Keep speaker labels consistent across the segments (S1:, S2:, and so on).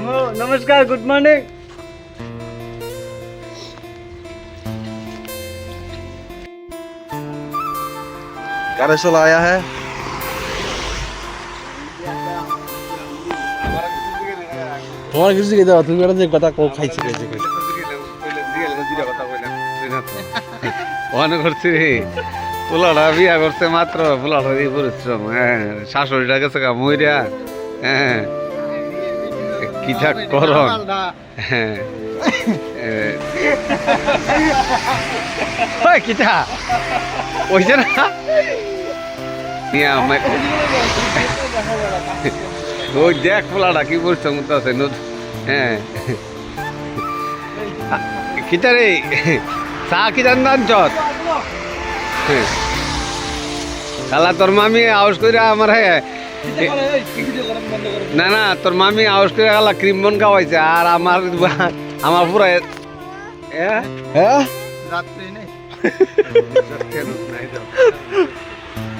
S1: नमस्कार, good morning.
S2: कैसे आया है তোমার কিছু কি দাও তুমি যে কথা কো খাইছি
S3: মনে করছি পোলাটা বিয়া করছে মাত্র পোলাটা দিয়ে পরিশ্রম হ্যাঁ শাশুড়িটা গেছে গা মইরা হ্যাঁ কি থাক করন হ্যাঁ কিটা ওইছে না ওই দেখ পোলাটা কি পরিশ্রম করতেছে হ্যাঁ কিটা রে চা কি জান চত কালা তোর মামি আউস করে আমার না না তোর মামি আউস করে কালা ক্রিম বন খাওয়াইছে আর আমার পুরা
S2: হ্যাঁ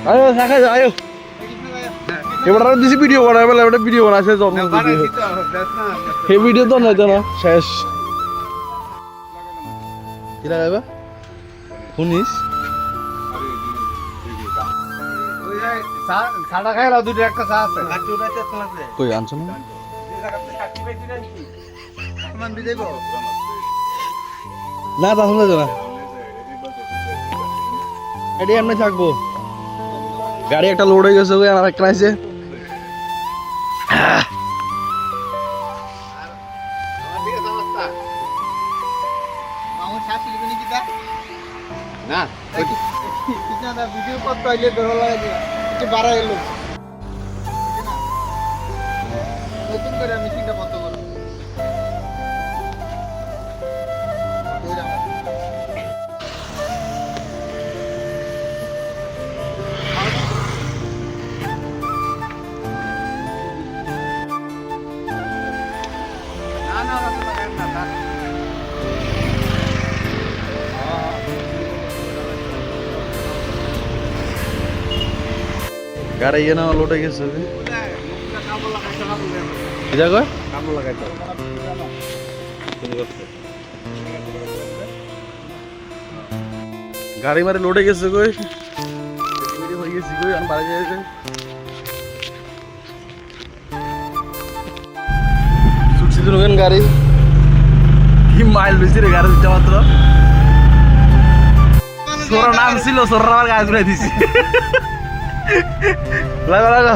S2: আয়ো দেখা যায় আয়ো এবার দিছি ভিডিও বানাই বলে একটা ভিডিও বানাইছে জন্ম এই ভিডিও তো নয় না শেষ কি লাগাইবা শুনিস
S3: সাদা খাইলা দুটো একটা চা আছে
S2: কই আনছ না না তা শুনতে না এটি এমনি থাকবো গাড়ি একটা লোড হয়ে গেছে আর একটা আছে
S3: না
S1: ভিডিও করতে হইলে ধরো লাগে একটু বাড়া এলো নতুন করে মিটিংটা বন্ধ করো
S2: গাড়ি ইয়ে না লোড হয়ে গেছে কি জায়গা গাড়ি মারি লোড হয়ে গেছে কই হয়ে গেছি কই আমি বাড়ি যাই ছুটছি তো গাড়ি কি মাইল বেশি রে গাড়ি দিতে মাত্র সোরা নাম ছিল সোরা আমার গাড়ি ঘুরাই দিছি লাগা লাগা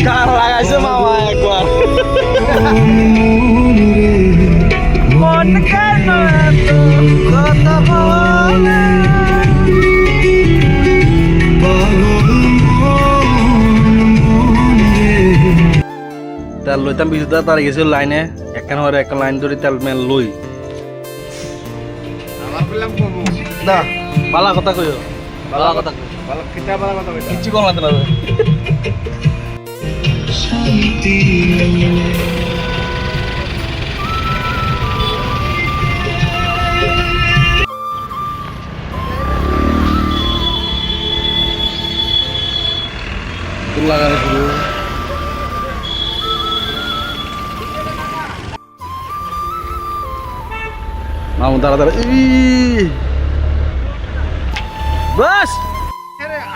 S2: কার লাগাইছে মামা একবার মন কেন কথা বলে তেল লইতাম বিশ তার গেছিল লাইনে একখান হরে একটা লাইন ধরে তেল মেল লই না বালা কথা কইও বালা কথা কিচ্ছু কম লাগতে না লাগানো শুরু মামু তাড়াতাড়ি বাস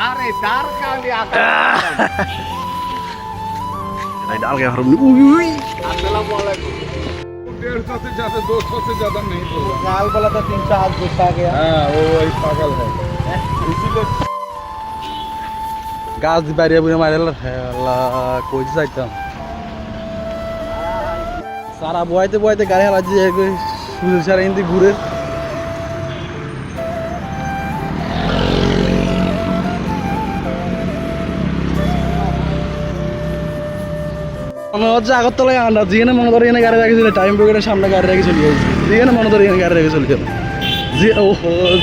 S3: আরে ডাল কালি
S2: डाल के हरम उई
S3: अस्सलाम वालेकुम 150 से ज्यादा 200 से ज्यादा नहीं बोला
S1: गाल वाला तो 300 हाथ गुस्सा आ गया
S3: हाँ वो वही पागल है इसीलिए
S2: गाज दी बारी बुने मारे अल्लाह कोई जाइताम सारा बॉयते बॉयते गाड़ी हला जे कोई सुल सारा हिंदी घुरे মনে হচ্ছে আগরতলায় আন্ডা যেখানে মনে ধরে এখানে গাড়ি রেখেছিল টাইম ব্রেকের সামনে গাড়ি রেখে চলে গেছে যেখানে মনে ধরে এখানে গাড়ি রেখে চলে গেল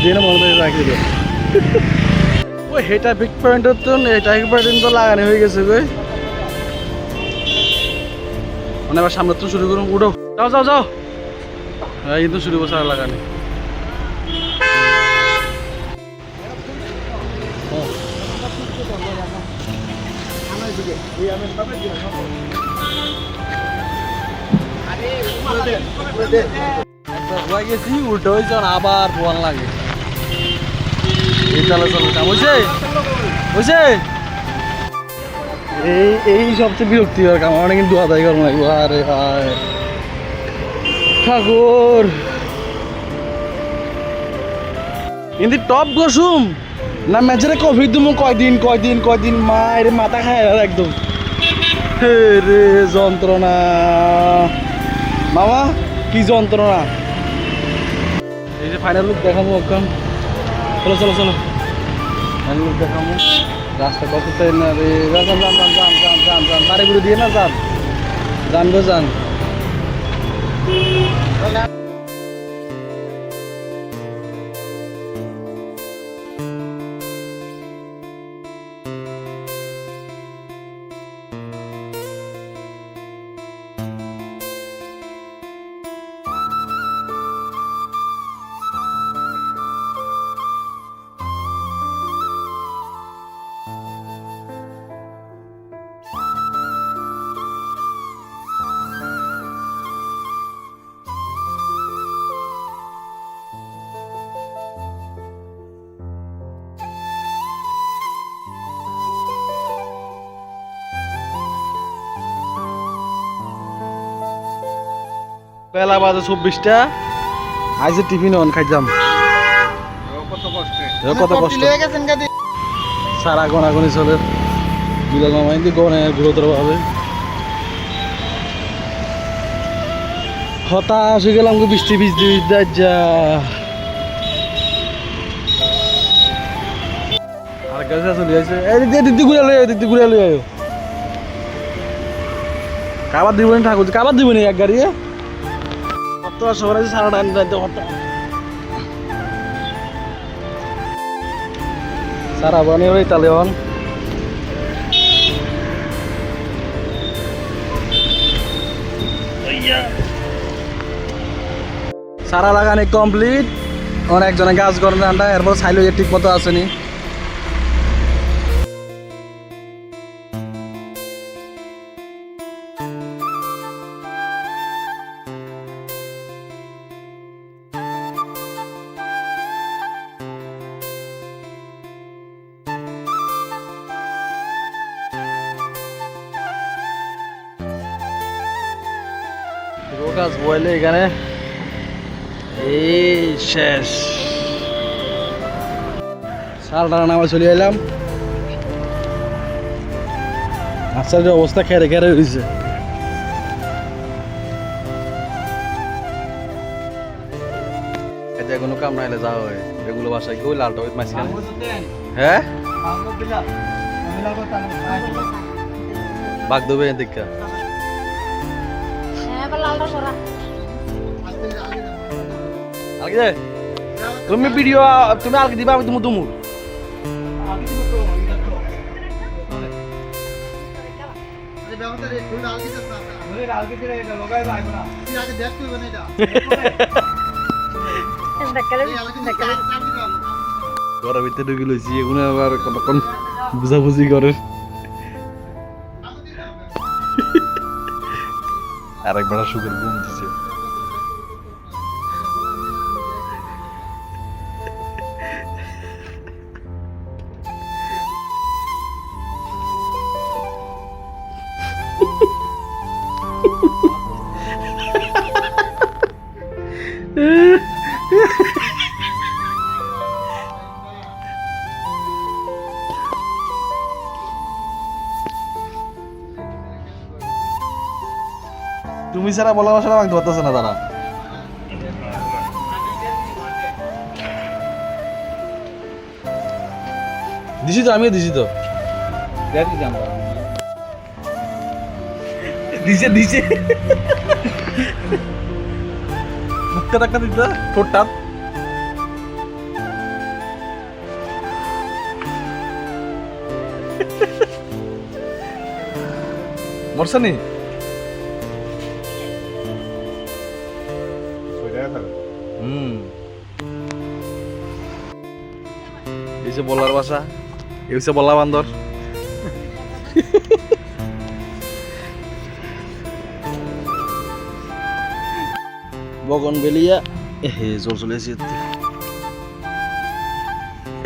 S2: যেখানে মনে ধরে রাখছিল ওই হেটা পিক পয়েন্টের তো এটা পয়েন্ট তো লাগানো হয়ে গেছে কই মানে আবার সামনে তো শুরু করুন উঠো যাও যাও যাও এই তো শুরু করছে লাগানো
S1: এদিকে এই আমি সবে দিই আরে উপরে দে
S2: একবার হয়ে গেছি উল্টো হয়েছে আবার বোয়ান লাগে এই চলাচল কাম হয়েছে হয়েছে এই সবচেয়ে বিরক্তিকর কাম আমার কিন্তু আদায় করবো লাগবো আরে হায় ঠাকুর কিন্তু টপ গসুম না ম্যাচের কফি তুমি কয়দিন মায়ের মাথা খায় একদম হে রে যন্ত্রণা মামা কি যন্ত্রণা এই যে ফাইনাল লুক দেখাবো এখন চলো ফাইনাল লুক দেখাবো রাস্তা কত চাই না রে যান বাড়ি গুলো দিয়ে না যান গো যান বেলা বাজে 24টা আইসে টিফিন অন খাইতাম কত কষ্ট
S1: লয়ে গেছেন গাদি
S2: সারা গনাগনি চলে বিলাল মামা কিন্তু গনে গুরুতর ভাবে হতাশ হয়ে গেলাম বৃষ্টি যা আর গাছে চলে যাইছে দিদি ঘুরে লই আয়ো কাবার দিবনি ঠাকুর কাবার দিবনি এক গাড়ি কত শহরে সারা টাইম কত সারা বানিয়ে ওই তালে হন সারা লাগানি কমপ্লিট অনেকজনে গাছ করেন আন্ডা এরপর ছাইলো ঠিক মতো আসেনি গাছ বইলে এখানে এই শেষ সালটা নামে চলে এলাম আচার্য অবস্থা খেরে খেরে হয়েছে এতে কোনো কাম নাইলে যাওয়া হয় এগুলো বাসায় কেউ লালটা ওই মাঝখানে হ্যাঁ বাঘ দেবে দেখা আলগে তুমি ভিডিও তুমি আলগে দিবা আমি তুমি দুমুর ঘরের ভিতরে ঢুকে লইছি এগুলো আবার কতক্ষণ বুঝাবুঝি করে আরেকবার সুগার ঘুম দিছে তুমি ছাড়া বলা ভাষা আমাকে ধরতেছে না তারা দিছি তো আমিও দিছি তো দিছে দিছে মুখটা টাকা দিতে ঠোঁটটা মরছে নি এই যে বলার ভাষা এই হচ্ছে বলা বান্দর বগনভেলিয়া হে জল চলে আসছে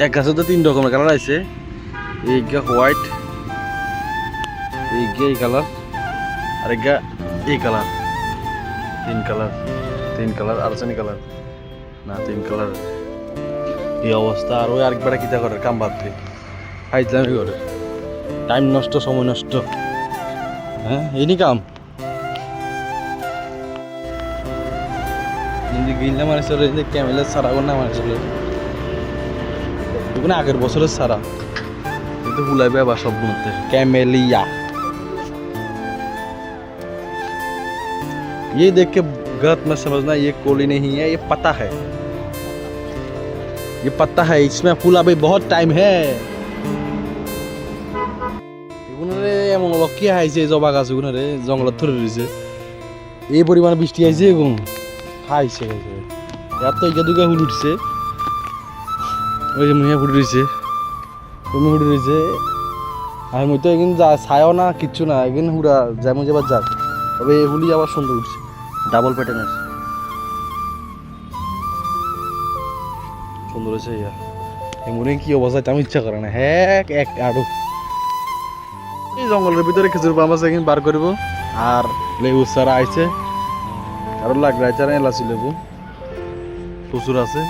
S2: এক গাছে তো 3 রকমের কালার আছে এই গা হোয়াইট এই গে এই কালার আর এক গা এই কালার 3 কালার আর আছে কালার না 3 কালার এই অবস্থা আর ওই আরেকবার কিতা করে কাম বাদ দিয়ে ফাইজলামি করে টাইম নষ্ট সময় নষ্ট হ্যাঁ এই কাম কিন্তু গিলনা মানুষের যে ক্যামেলের সারা না মানুষের ওখানে আগের বছরের সারা কিন্তু ভুলাইবে আবার সব মধ্যে कैमेलिया ये देख के गलत मत समझना ये कोली नहीं है ये पत्ता है इसमें फूल अभी बहुत टाइम है এগুনরে এমন লক্ষ্য আইছে জবা গাছ এগুনরে জঙ্গলত ধরে রইছে এই পরিমাণ বৃষ্টি আইছে এগুন খাইছে এত ইগা দুগা হুল উঠছে ওই যে মুহিয়া ফুটে রয়েছে তুমি ফুটে রয়েছে আর মই তো এখন যা ছায়ও না কিচ্ছু না এখন হুড়া যেমন যাবার যাক তবে এই হুলি আবার সুন্দর উঠছে ডাবল প্যাটার্নের সুন্দর হয়েছে ইয়া এমনি কি অবস্থা আমি ইচ্ছা করে না হ্যাঁ এক আরো এই জঙ্গলের ভিতরে খেজুর পাম আছে এখন বার করব আর লেবু চারা আইছে আরো লাগলাই চারা এলাচি লেবু প্রচুর আছে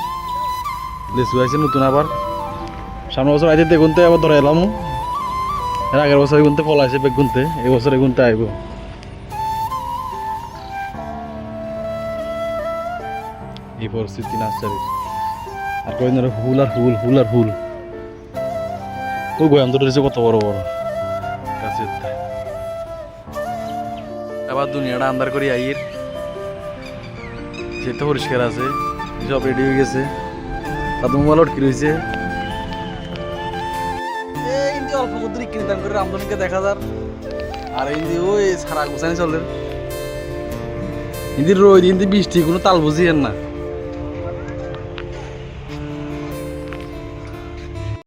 S2: লিচু আইছে নতুন আবার সামনে বছর আইতে বেগুনতে আবার ধরে এলাম এর আগের বছর এগুনতে ফল আছে বেগুনতে এই বছর এগুনতে আইব এই পরিস্থিতি নার্সারি আর কয়েকদিন ধরে ফুল আর ফুল ফুল আর ফুল ওই গোয়াম তো রয়েছে কত বড় বড় গাছের আবার দুনিয়াটা আন্দার করি আইয়ের যেতে পরিষ্কার আছে সব রেডি হয়ে গেছে তাদের মোবাইল কি রয়েছে এই অল্প কদ্দুরি কিনে দাম করে রামধনকে দেখা যার আর এই ওই সারা গোছানি চলে হিন্দির রোদ হিন্দি বৃষ্টি কোনো তাল বুঝিয়েন না